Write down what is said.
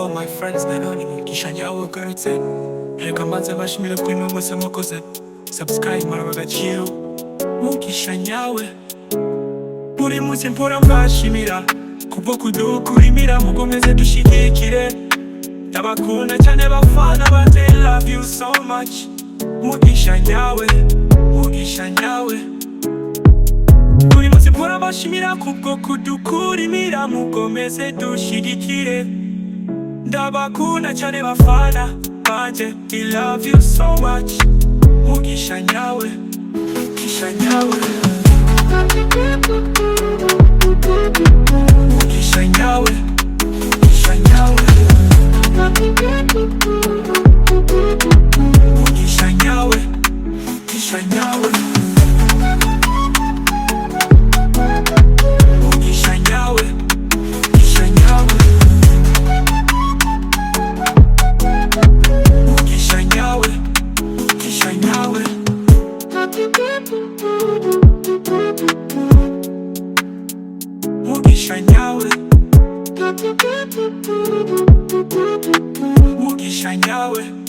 Hello my friends, nanone mugisha nyawe ugarutse. Reka mbanze mbashimire kuri mwe mwese mwakoze subscribe murabe agaciro. Mugisha nyawe buri munsi mpora mbashimira kubwo kudukurimira mukomeze dushigikire. Ndabakunda cyane bafana banje, love you so much. Mugisha nyawe, mugisha nyawe buri munsi mpora mbashimira kubwo kudukurimira mukomeze dushigikire. Ndabakunda cyane bafana banje, I love you so much. Mugisha nyawe, mugisha nyawe, mugisha nyawe, mugisha nyawe, mugisha nyawe, mugisha nyawe, mugisha nyawe, mugisha nyawe, mugisha nyawe, mugisha nyawe, mugisha nyawe, mugisha nyawe.